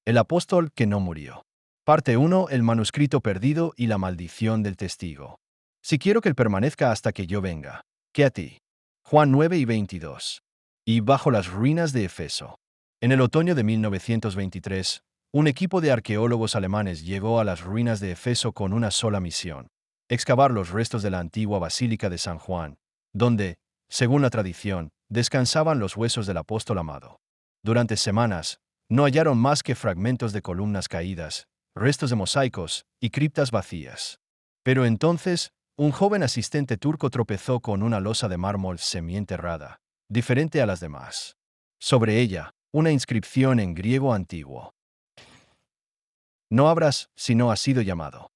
El apóstol que no murió. Parte 1. El manuscrito perdido y la maldición del testigo. Si quiero que él permanezca hasta que yo venga, ¿qué a ti? Juan 9:22. Y bajo las ruinas de Efeso. En el otoño de 1923, un equipo de arqueólogos alemanes llegó a las ruinas de Efeso con una sola misión: excavar los restos de la antigua Basílica de San Juan, donde, según la tradición, descansaban los huesos del apóstol amado. Durante semanas, no hallaron más que fragmentos de columnas caídas, restos de mosaicos y criptas vacías. Pero entonces, un joven asistente turco tropezó con una losa de mármol semienterrada, diferente a las demás. Sobre ella, una inscripción en griego antiguo: no abras si no has sido llamado.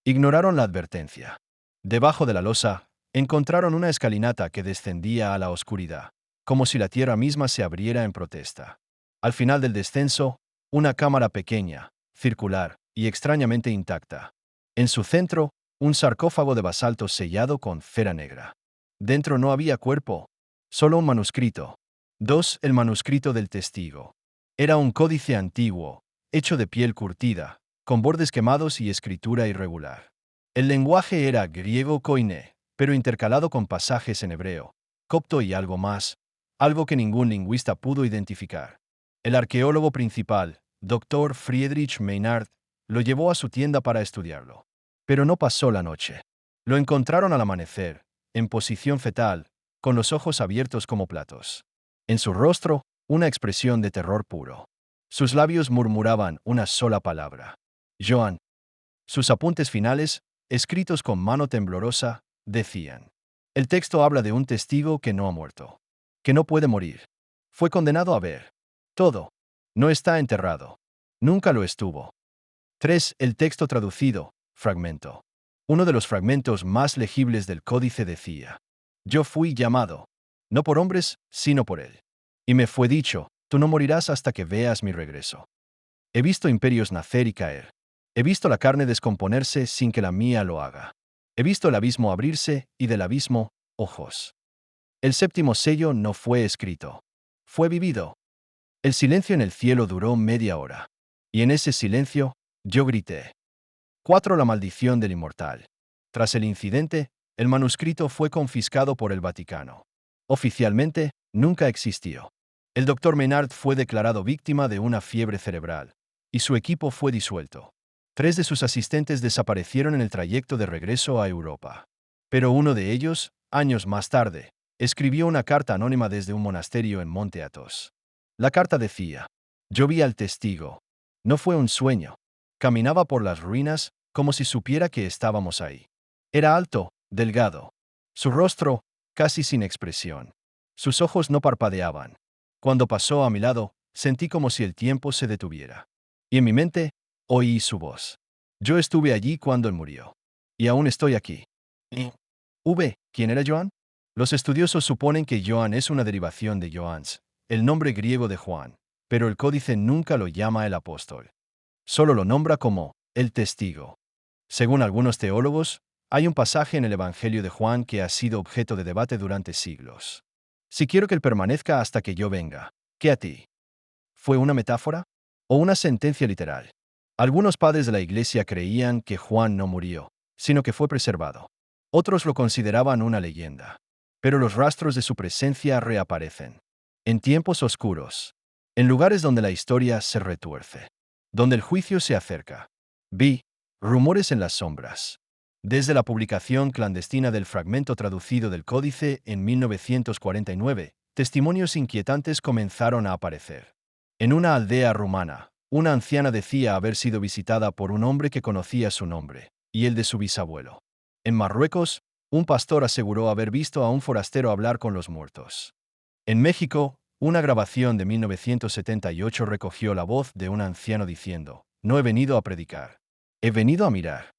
Ignoraron la advertencia. Debajo de la losa, encontraron una escalinata que descendía a la oscuridad, como si la tierra misma se abriera en protesta. Al final del descenso, una cámara pequeña, circular y extrañamente intacta. En su centro, un sarcófago de basalto sellado con cera negra. Dentro no había cuerpo, solo un manuscrito. 2. El manuscrito del testigo. Era un códice antiguo, hecho de piel curtida, con bordes quemados y escritura irregular. El lenguaje era griego koiné, pero intercalado con pasajes en hebreo, copto y algo más, algo que ningún lingüista pudo identificar. El arqueólogo principal, Dr. Friedrich Meinhard, lo llevó a su tienda para estudiarlo. Pero no pasó la noche. Lo encontraron al amanecer, en posición fetal, con los ojos abiertos como platos. En su rostro, una expresión de terror puro. Sus labios murmuraban una sola palabra: Joan. Sus apuntes finales, escritos con mano temblorosa, decían: el texto habla de un testigo que no ha muerto, que no puede morir. Fue condenado a ver todo. No está enterrado. Nunca lo estuvo. 3. El texto traducido, fragmento. Uno de los fragmentos más legibles del códice decía: yo fui llamado, no por hombres, sino por él. Y me fue dicho: tú no morirás hasta que veas mi regreso. He visto imperios nacer y caer. He visto la carne descomponerse sin que la mía lo haga. He visto el abismo abrirse y del abismo, ojos. El séptimo sello no fue escrito. Fue vivido. El silencio en el cielo duró media hora. Y en ese silencio, yo grité. 4. La maldición del inmortal. Tras el incidente, el manuscrito fue confiscado por el Vaticano. Oficialmente, nunca existió. El Dr. Meinhard fue declarado víctima de una fiebre cerebral, y su equipo fue disuelto. 3 de sus asistentes desaparecieron en el trayecto de regreso a Europa. Pero uno de ellos, años más tarde, escribió una carta anónima desde un monasterio en Monte Athos. La carta decía: yo vi al testigo. No fue un sueño. Caminaba por las ruinas, como si supiera que estábamos ahí. Era alto, delgado. Su rostro, casi sin expresión. Sus ojos no parpadeaban. Cuando pasó a mi lado, sentí como si el tiempo se detuviera. Y en mi mente, oí su voz. Yo estuve allí cuando él murió. Y aún estoy aquí. ¿Quién era Joan? Los estudiosos suponen que Joan es una derivación de Johannes, el nombre griego de Juan, pero el códice nunca lo llama el apóstol. Solo lo nombra como el testigo. Según algunos teólogos, hay un pasaje en el Evangelio de Juan que ha sido objeto de debate durante siglos. Si quiero que él permanezca hasta que yo venga, ¿qué a ti? ¿Fue una metáfora? ¿O una sentencia literal? Algunos padres de la Iglesia creían que Juan no murió, sino que fue preservado. Otros lo consideraban una leyenda. Pero los rastros de su presencia reaparecen. En tiempos oscuros. En lugares donde la historia se retuerce. Donde el juicio se acerca. Vi rumores en las sombras. Desde la publicación clandestina del fragmento traducido del códice en 1949, testimonios inquietantes comenzaron a aparecer. En una aldea rumana, una anciana decía haber sido visitada por un hombre que conocía su nombre, y el de su bisabuelo. En Marruecos, un pastor aseguró haber visto a un forastero hablar con los muertos. En México, una grabación de 1978 recogió la voz de un anciano diciendo: no he venido a predicar. He venido a mirar.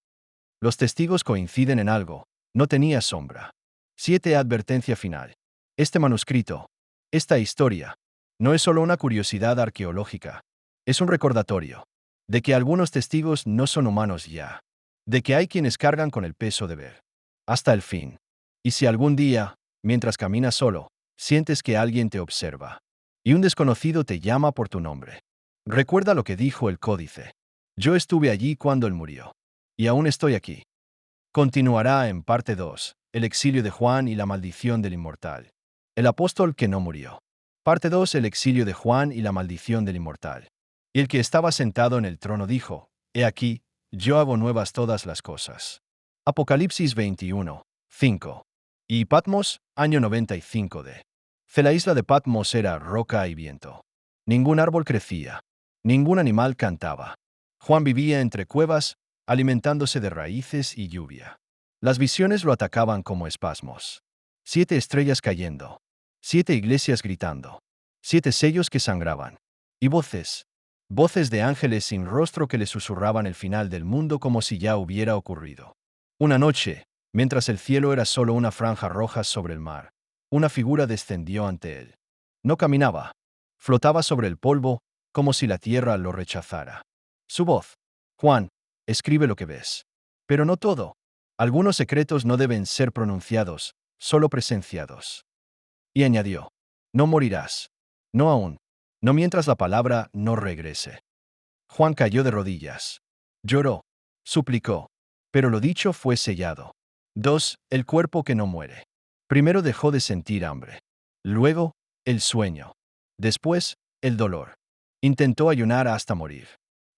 Los testigos coinciden en algo: no tenía sombra. 7. Advertencia final. Este manuscrito, esta historia, no es solo una curiosidad arqueológica. Es un recordatorio de que algunos testigos no son humanos ya. De que hay quienes cargan con el peso de ver hasta el fin. Y si algún día, mientras caminas solo, sientes que alguien te observa y un desconocido te llama por tu nombre, Recuerda lo que dijo el códice. Yo estuve allí cuando él murió. Y aún estoy aquí. Continuará en parte 2, el exilio de Juan y la maldición del inmortal. El apóstol que no murió. Parte 2, el exilio de Juan y la maldición del inmortal. Y el que estaba sentado en el trono dijo, He aquí, yo hago nuevas todas las cosas. Apocalipsis 21, 5. Y Patmos, año 95 de. La isla de Patmos era roca y viento. Ningún árbol crecía. Ningún animal cantaba. Juan vivía entre cuevas, alimentándose de raíces y lluvia. Las visiones lo atacaban como espasmos. 7 estrellas cayendo. 7 iglesias gritando. 7 sellos que sangraban. Y voces. Voces de ángeles sin rostro que le susurraban el final del mundo como si ya hubiera ocurrido. Una noche, mientras el cielo era solo una franja roja sobre el mar, una figura descendió ante él. No caminaba. Flotaba sobre el polvo, como si la tierra lo rechazara. Su voz. Juan, escribe lo que ves. Pero no todo. Algunos secretos no deben ser pronunciados, solo presenciados. Y añadió, no morirás. No aún. No mientras la palabra no regrese. Juan cayó de rodillas. Lloró. Suplicó. Pero lo dicho fue sellado. 2. El cuerpo que no muere. Primero dejó de sentir hambre. Luego, el sueño. Después, el dolor. Intentó ayunar hasta morir.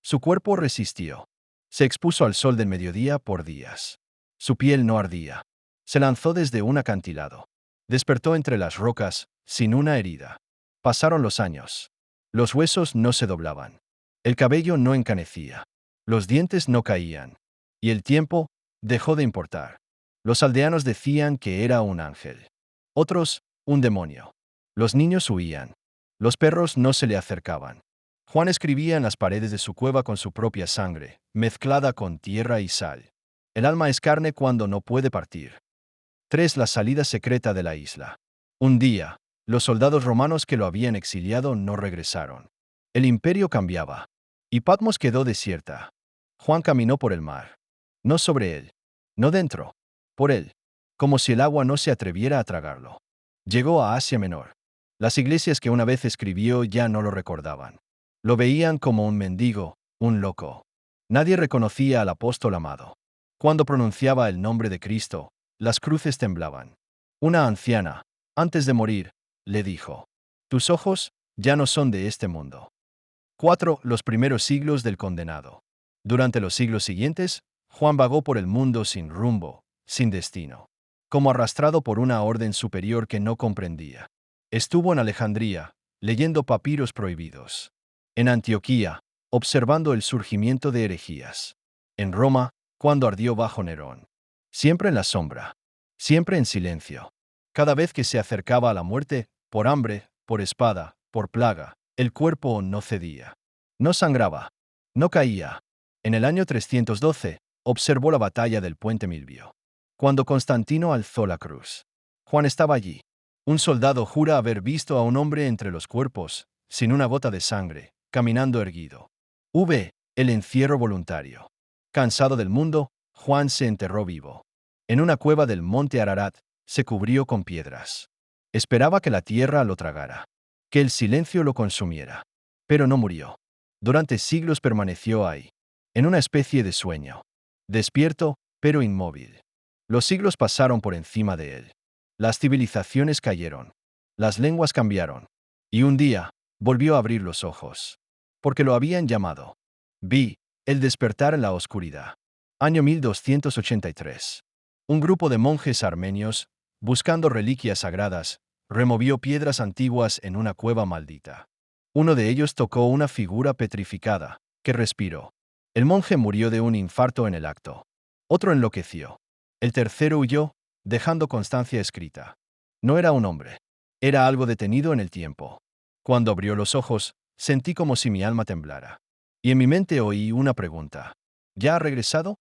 Su cuerpo resistió. Se expuso al sol del mediodía por días. Su piel no ardía. Se lanzó desde un acantilado. Despertó entre las rocas, sin una herida. Pasaron los años. Los huesos no se doblaban. El cabello no encanecía. Los dientes no caían. Y el tiempo dejó de importar. Los aldeanos decían que era un ángel. Otros, un demonio. Los niños huían. Los perros no se le acercaban. Juan escribía en las paredes de su cueva con su propia sangre, mezclada con tierra y sal. El alma es carne cuando no puede partir. 3. La salida secreta de la isla. Un día, los soldados romanos que lo habían exiliado no regresaron. El imperio cambiaba. Y Patmos quedó desierta. Juan caminó por el mar. No sobre él. No dentro. Por él. Como si el agua no se atreviera a tragarlo. Llegó a Asia Menor. Las iglesias que una vez escribió ya no lo recordaban. Lo veían como un mendigo, un loco. Nadie reconocía al apóstol amado. Cuando pronunciaba el nombre de Cristo, las cruces temblaban. Una anciana, antes de morir, le dijo, tus ojos ya no son de este mundo. 4. Los primeros siglos del condenado. Durante los siglos siguientes, Juan vagó por el mundo sin rumbo, sin destino. Como arrastrado por una orden superior que no comprendía. Estuvo en Alejandría, leyendo papiros prohibidos. En Antioquía, observando el surgimiento de herejías. En Roma, cuando ardió bajo Nerón. Siempre en la sombra. Siempre en silencio. Cada vez que se acercaba a la muerte, por hambre, por espada, por plaga, el cuerpo no cedía. No sangraba. No caía. En el año 312, observó la batalla del puente Milvio. Cuando Constantino alzó la cruz. Juan estaba allí. Un soldado jura haber visto a un hombre entre los cuerpos, sin una gota de sangre, caminando erguido. El encierro voluntario. Cansado del mundo, Juan se enterró vivo. En una cueva del monte Ararat, se cubrió con piedras. Esperaba que la tierra lo tragara, que el silencio lo consumiera. Pero no murió. Durante siglos permaneció ahí, en una especie de sueño. Despierto, pero inmóvil. Los siglos pasaron por encima de él. Las civilizaciones cayeron. Las lenguas cambiaron. Y un día, volvió a abrir los ojos. Porque lo habían llamado. Vi, el despertar en la oscuridad. Año 1283. Un grupo de monjes armenios, buscando reliquias sagradas, removió piedras antiguas en una cueva maldita. Uno de ellos tocó una figura petrificada, que respiró. El monje murió de un infarto en el acto. Otro enloqueció. El tercero huyó, dejando constancia escrita. No era un hombre. Era algo detenido en el tiempo. Cuando abrió los ojos, sentí como si mi alma temblara. Y en mi mente oí una pregunta. ¿Ya ha regresado?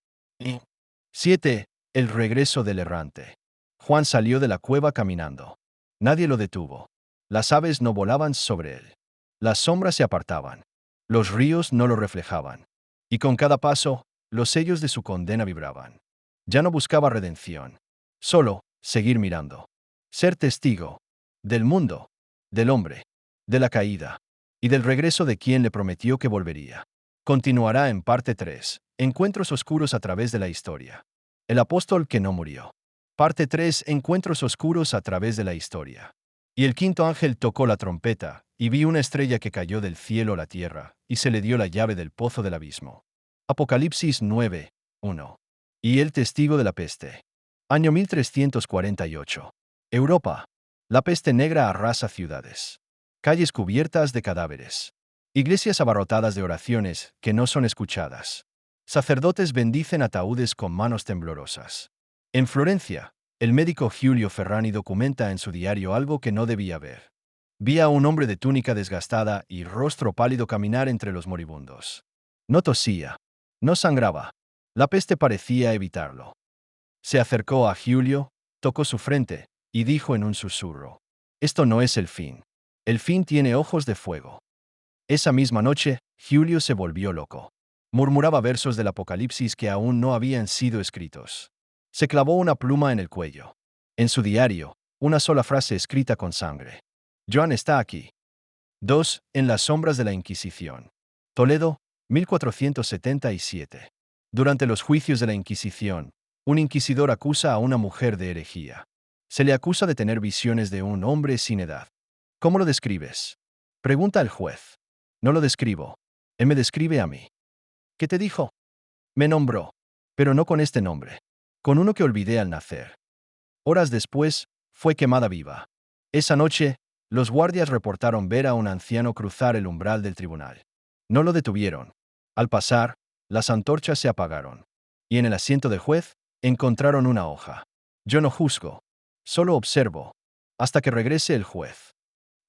7. El regreso del errante. Juan salió de la cueva caminando. Nadie lo detuvo. Las aves no volaban sobre él. Las sombras se apartaban. Los ríos no lo reflejaban. Y con cada paso, los sellos de su condena vibraban. Ya no buscaba redención. Solo, seguir mirando. Ser testigo. Del mundo. Del hombre. De la caída. y del regreso de quien le prometió que volvería. Continuará en parte 3. Encuentros oscuros a través de la historia. El apóstol que no murió. Parte 3. Encuentros oscuros a través de la historia. Y el quinto ángel tocó la trompeta, y vi una estrella que cayó del cielo a la tierra, y se le dio la llave del pozo del abismo. Apocalipsis 9, 1. Y el testigo de la peste. Año 1348. Europa. La peste negra arrasa ciudades. Calles cubiertas de cadáveres. Iglesias abarrotadas de oraciones que no son escuchadas. Sacerdotes bendicen ataúdes con manos temblorosas. En Florencia, el médico Giulio Ferrani documenta en su diario algo que no debía ver. Vi a un hombre de túnica desgastada y rostro pálido caminar entre los moribundos. No tosía. No sangraba. La peste parecía evitarlo. Se acercó a Giulio, tocó su frente, y dijo en un susurro: «Esto no es el fin. El fin tiene ojos de fuego». Esa misma noche, Giulio se volvió loco. Murmuraba versos del Apocalipsis que aún no habían sido escritos. Se clavó una pluma en el cuello. En su diario, una sola frase escrita con sangre. Joan está aquí. 2. En las sombras de la Inquisición. Toledo, 1477. Durante los juicios de la Inquisición, un inquisidor acusa a una mujer de herejía. Se le acusa de tener visiones de un hombre sin edad. ¿Cómo lo describes? Pregunta el juez. No lo describo. Él me describe a mí. ¿Qué te dijo? Me nombró. Pero no con este nombre. Con uno que olvidé al nacer. Horas después, fue quemada viva. Esa noche, los guardias reportaron ver a un anciano cruzar el umbral del tribunal. No lo detuvieron. Al pasar, las antorchas se apagaron. Y en el asiento del juez, encontraron una hoja. Yo no juzgo. Solo observo. Hasta que regrese el juez.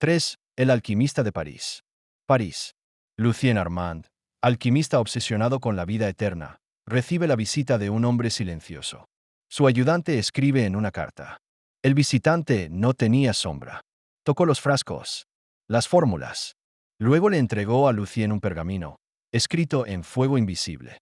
3. El alquimista de París. París. Lucien Armand, alquimista obsesionado con la vida eterna, recibe la visita de un hombre silencioso. Su ayudante escribe en una carta. El visitante no tenía sombra. Tocó los frascos, las fórmulas. Luego le entregó a Lucien un pergamino, escrito en fuego invisible.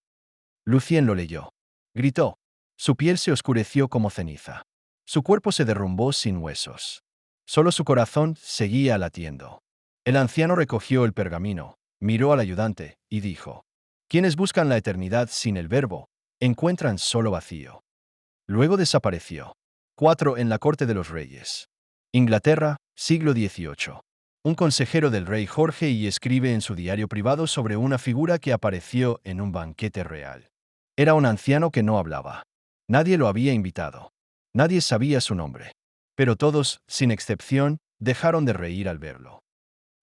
Lucien lo leyó. Gritó. Su piel se oscureció como ceniza. Su cuerpo se derrumbó sin huesos. Solo su corazón seguía latiendo. El anciano recogió el pergamino, miró al ayudante y dijo: «Quienes buscan la eternidad sin el verbo, encuentran solo vacío». Luego desapareció. 4. En la corte de los reyes. Inglaterra, siglo XVIII. Un consejero del rey Jorge y escribe en su diario privado sobre una figura que apareció en un banquete real. Era un anciano que no hablaba. Nadie lo había invitado. Nadie sabía su nombre. Pero todos, sin excepción, dejaron de reír al verlo.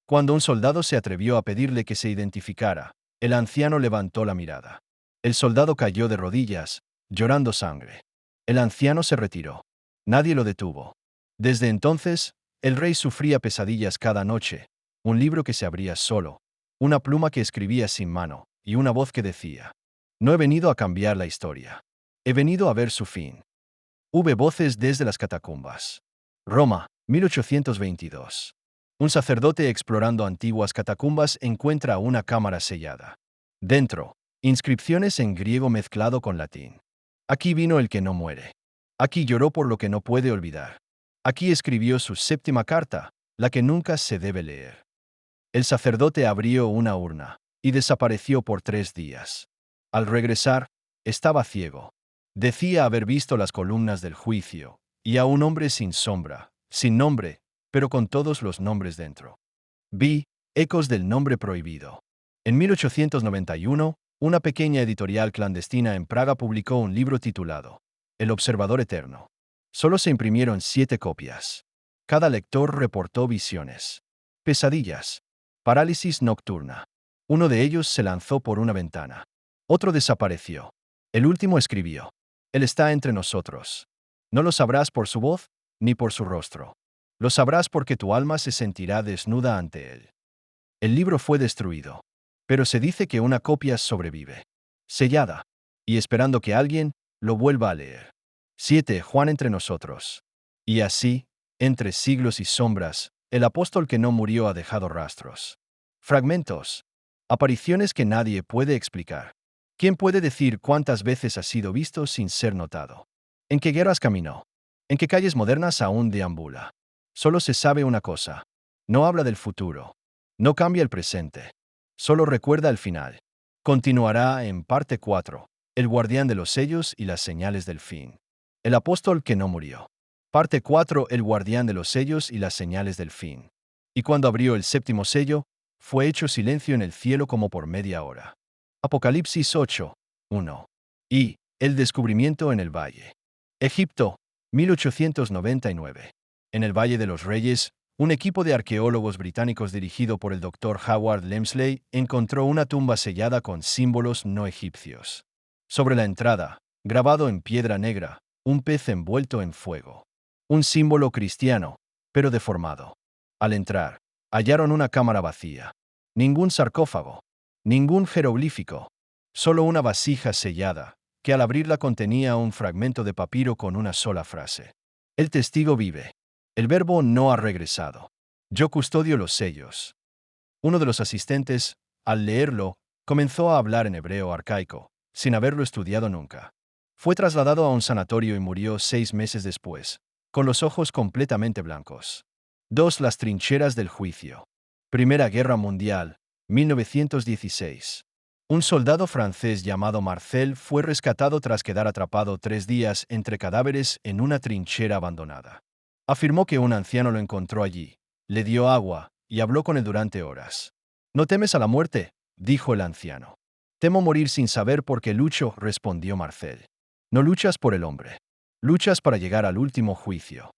Cuando un soldado se atrevió a pedirle que se identificara, el anciano levantó la mirada. El soldado cayó de rodillas, llorando sangre. El anciano se retiró. Nadie lo detuvo. Desde entonces, el rey sufría pesadillas cada noche, un libro que se abría solo, una pluma que escribía sin mano, y una voz que decía: «No he venido a cambiar la historia. He venido a ver su fin». Hubo voces desde las catacumbas. Roma, 1822. Un sacerdote explorando antiguas catacumbas encuentra una cámara sellada. Dentro, inscripciones en griego mezclado con latín. Aquí vino el que no muere. Aquí lloró por lo que no puede olvidar. Aquí escribió su séptima carta, la que nunca se debe leer. El sacerdote abrió una urna y desapareció por 3 días. Al regresar, estaba ciego. Decía haber visto las columnas del juicio y a un hombre sin sombra, sin nombre, pero con todos los nombres dentro. Vi ecos del nombre prohibido. En 1891, una pequeña editorial clandestina en Praga publicó un libro titulado El Observador Eterno. Solo se imprimieron 7 copias. Cada lector reportó visiones, pesadillas, parálisis nocturna. Uno de ellos se lanzó por una ventana. Otro desapareció. El último escribió: «Él está entre nosotros. No lo sabrás por su voz, ni por su rostro. Lo sabrás porque tu alma se sentirá desnuda ante él». El libro fue destruido. Pero se dice que una copia sobrevive, sellada, y esperando que alguien lo vuelva a leer. 7. Juan entre nosotros. Y así, entre siglos y sombras, el apóstol que no murió ha dejado rastros. Fragmentos. Apariciones que nadie puede explicar. ¿Quién puede decir cuántas veces ha sido visto sin ser notado? ¿En qué guerras caminó? ¿En qué calles modernas aún deambula? Solo se sabe una cosa. No habla del futuro. No cambia el presente. Solo recuerda el final. Continuará en parte 4. El guardián de los sellos y las señales del fin. El apóstol que no murió. Parte 4. El guardián de los sellos y las señales del fin. Y cuando abrió el séptimo sello, fue hecho silencio en el cielo como por media hora. Apocalipsis 8. 1. Y el descubrimiento en el valle. Egipto, 1899. En el Valle de los Reyes, un equipo de arqueólogos británicos dirigido por el Dr. Howard Lemsley encontró una tumba sellada con símbolos no egipcios. Sobre la entrada, grabado en piedra negra, un pez envuelto en fuego. Un símbolo cristiano, pero deformado. Al entrar, hallaron una cámara vacía. Ningún sarcófago, ningún jeroglífico, solo una vasija sellada, que al abrirla contenía un fragmento de papiro con una sola frase. El testigo vive. El verbo no ha regresado. Yo custodio los sellos. Uno de los asistentes, al leerlo, comenzó a hablar en hebreo arcaico, sin haberlo estudiado nunca. Fue trasladado a un sanatorio y murió 6 meses después, con los ojos completamente blancos. 2. Las trincheras del juicio. Primera Guerra Mundial, 1916. Un soldado francés llamado Marcel fue rescatado tras quedar atrapado 3 días entre cadáveres en una trinchera abandonada. Afirmó que un anciano lo encontró allí, le dio agua y habló con él durante horas. «¿No temes a la muerte?», dijo el anciano. «Temo morir sin saber por qué lucho», respondió Marcel. «No luchas por el hombre. Luchas para llegar al último juicio».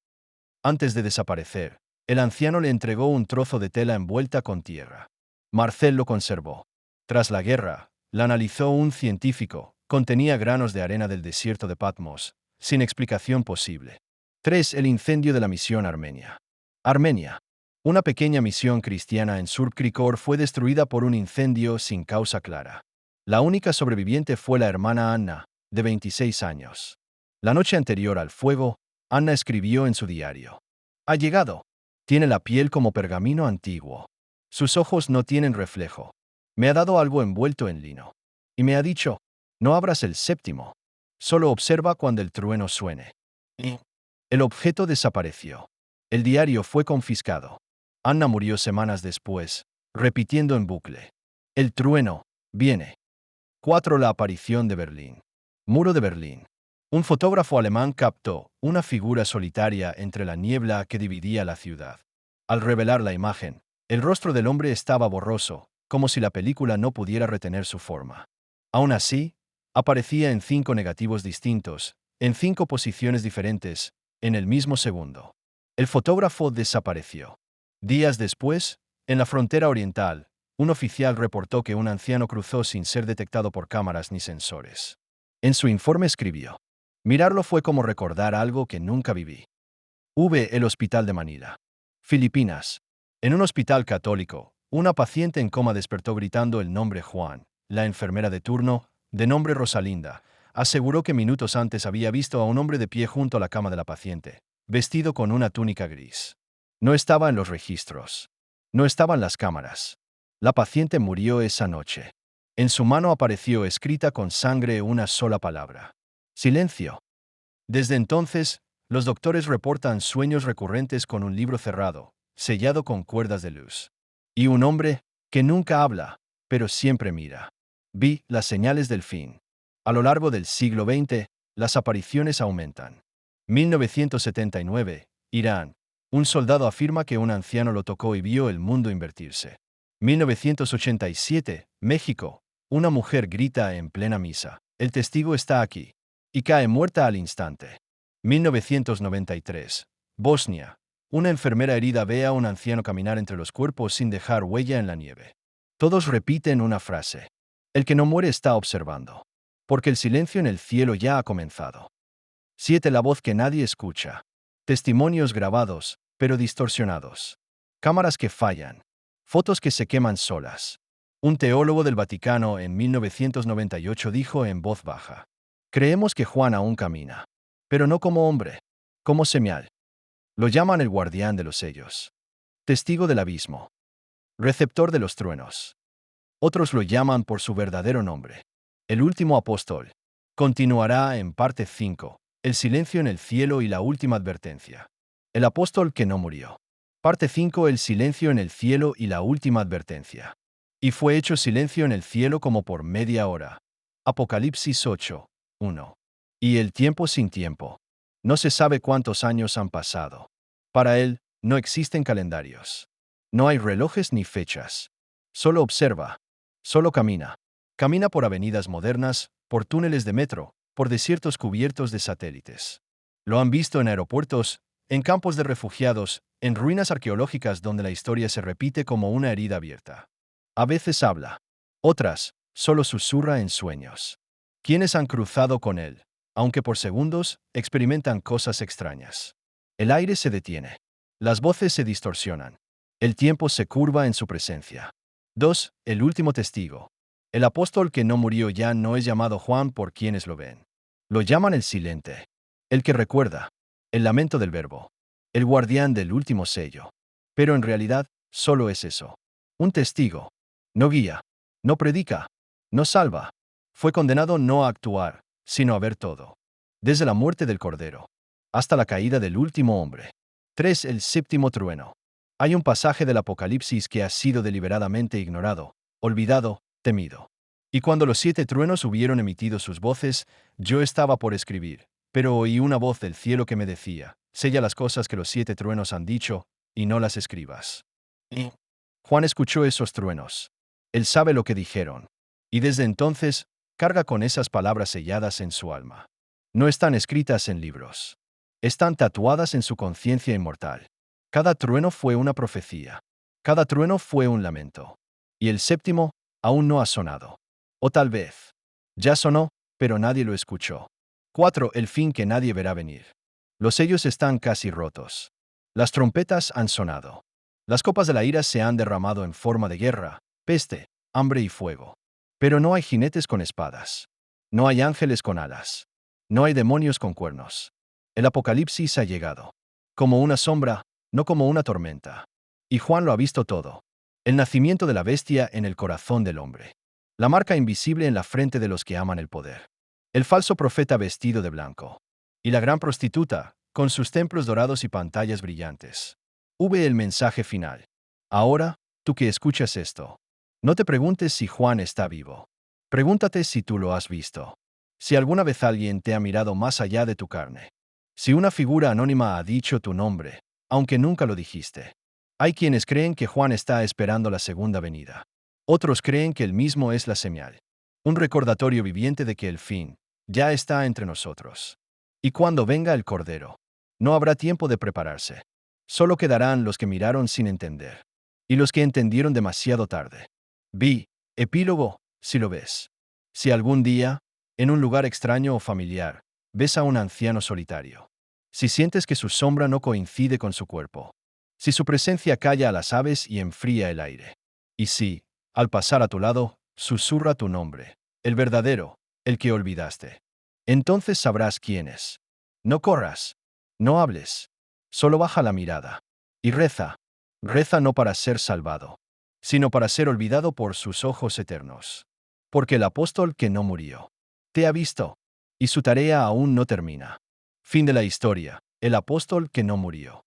Antes de desaparecer, el anciano le entregó un trozo de tela envuelta con tierra. Marcel lo conservó. Tras la guerra, la analizó un científico. Contenía granos de arena del desierto de Patmos, sin explicación posible. 3. El incendio de la misión Armenia. Armenia. Una pequeña misión cristiana en Surp-Krikor fue destruida por un incendio sin causa clara. La única sobreviviente fue la hermana Anna, de 26 años. La noche anterior al fuego, Anna escribió en su diario: «Ha llegado. Tiene la piel como pergamino antiguo. Sus ojos no tienen reflejo. Me ha dado algo envuelto en lino. Y me ha dicho: no abras el séptimo. Solo observa cuando el trueno suene». El objeto desapareció. El diario fue confiscado. Anna murió semanas después, repitiendo en bucle: «El trueno viene». 4. La aparición de Berlín. Muro de Berlín. Un fotógrafo alemán captó una figura solitaria entre la niebla que dividía la ciudad. Al revelar la imagen, el rostro del hombre estaba borroso, como si la película no pudiera retener su forma. Aún así, aparecía en 5 negativos distintos, en 5 posiciones diferentes, en el mismo segundo. El fotógrafo desapareció. Días después, en la frontera oriental, un oficial reportó que un anciano cruzó sin ser detectado por cámaras ni sensores. En su informe escribió: «Mirarlo fue como recordar algo que nunca viví». El Hospital de Manila. Filipinas. En un hospital católico, una paciente en coma despertó gritando el nombre Juan. La enfermera de turno, de nombre Rosalinda, aseguró que minutos antes había visto a un hombre de pie junto a la cama de la paciente, vestido con una túnica gris. No estaba en los registros. No estaban las cámaras. La paciente murió esa noche. En su mano apareció escrita con sangre una sola palabra: silencio. Desde entonces, los doctores reportan sueños recurrentes con un libro cerrado, sellado con cuerdas de luz. Y un hombre que nunca habla, pero siempre mira. Vi las señales del fin. A lo largo del siglo XX, las apariciones aumentan. 1979, Irán. Un soldado afirma que un anciano lo tocó y vio el mundo invertirse. 1987, México. Una mujer grita en plena misa: «El testigo está aquí», y cae muerta al instante. 1993, Bosnia. Una enfermera herida ve a un anciano caminar entre los cuerpos sin dejar huella en la nieve. Todos repiten una frase: «El que no muere está observando. Porque el silencio en el cielo ya ha comenzado». 7. La voz que nadie escucha. Testimonios grabados, pero distorsionados. Cámaras que fallan. Fotos que se queman solas. Un teólogo del Vaticano en 1998 dijo en voz baja: «Creemos que Juan aún camina. Pero no como hombre, como señal». Lo llaman el guardián de los sellos. Testigo del abismo. Receptor de los truenos. Otros lo llaman por su verdadero nombre: el último apóstol. Continuará en parte 5, el silencio en el cielo y la última advertencia. El apóstol que no murió. Parte 5. El silencio en el cielo y la última advertencia. Y fue hecho silencio en el cielo como por media hora. Apocalipsis 8, 1. Y el tiempo sin tiempo. No se sabe cuántos años han pasado. Para él, no existen calendarios. No hay relojes ni fechas. Solo observa. Solo camina. Camina por avenidas modernas, por túneles de metro, por desiertos cubiertos de satélites. Lo han visto en aeropuertos, en campos de refugiados, en ruinas arqueológicas donde la historia se repite como una herida abierta. A veces habla. Otras, solo susurra en sueños. Quienes han cruzado con él, aunque por segundos, experimentan cosas extrañas. El aire se detiene. Las voces se distorsionan. El tiempo se curva en su presencia. 2. El último testigo. El apóstol que no murió ya no es llamado Juan por quienes lo ven. Lo llaman el silente. El que recuerda. El lamento del verbo. El guardián del último sello. Pero en realidad, solo es eso. Un testigo. No guía. No predica. No salva. Fue condenado no a actuar, sino a ver todo. Desde la muerte del Cordero hasta la caída del último hombre. 3. El séptimo trueno. Hay un pasaje del Apocalipsis que ha sido deliberadamente ignorado, olvidado, temido. Y cuando los 7 truenos hubieron emitido sus voces, yo estaba por escribir, pero oí una voz del cielo que me decía: sella las cosas que los 7 truenos han dicho, y no las escribas. Y Juan escuchó esos truenos. Él sabe lo que dijeron. Y desde entonces, carga con esas palabras selladas en su alma. No están escritas en libros. Están tatuadas en su conciencia inmortal. Cada trueno fue una profecía. Cada trueno fue un lamento. Y el séptimo aún no ha sonado. O tal vez ya sonó, pero nadie lo escuchó. 4. El fin que nadie verá venir. Los sellos están casi rotos. Las trompetas han sonado. Las copas de la ira se han derramado en forma de guerra, peste, hambre y fuego. Pero no hay jinetes con espadas. No hay ángeles con alas. No hay demonios con cuernos. El Apocalipsis ha llegado. Como una sombra, no como una tormenta. Y Juan lo ha visto todo. El nacimiento de la bestia en el corazón del hombre. La marca invisible en la frente de los que aman el poder. El falso profeta vestido de blanco. Y la gran prostituta, con sus templos dorados y pantallas brillantes. El mensaje final. Ahora, tú que escuchas esto, no te preguntes si Juan está vivo. Pregúntate si tú lo has visto. Si alguna vez alguien te ha mirado más allá de tu carne. Si una figura anónima ha dicho tu nombre, aunque nunca lo dijiste. Hay quienes creen que Juan está esperando la segunda venida. Otros creen que él mismo es la señal. Un recordatorio viviente de que el fin ya está entre nosotros. Y cuando venga el Cordero, no habrá tiempo de prepararse. Solo quedarán los que miraron sin entender. Y los que entendieron demasiado tarde. Epílogo, si lo ves. Si algún día, en un lugar extraño o familiar, ves a un anciano solitario. Si sientes que su sombra no coincide con su cuerpo. Si su presencia calla a las aves y enfría el aire. Y si, al pasar a tu lado, susurra tu nombre, el verdadero, el que olvidaste. Entonces sabrás quién es. No corras. No hables. Solo baja la mirada. Y reza. Reza no para ser salvado, sino para ser olvidado por sus ojos eternos. Porque el apóstol que no murió te ha visto, y su tarea aún no termina. Fin de la historia. El apóstol que no murió.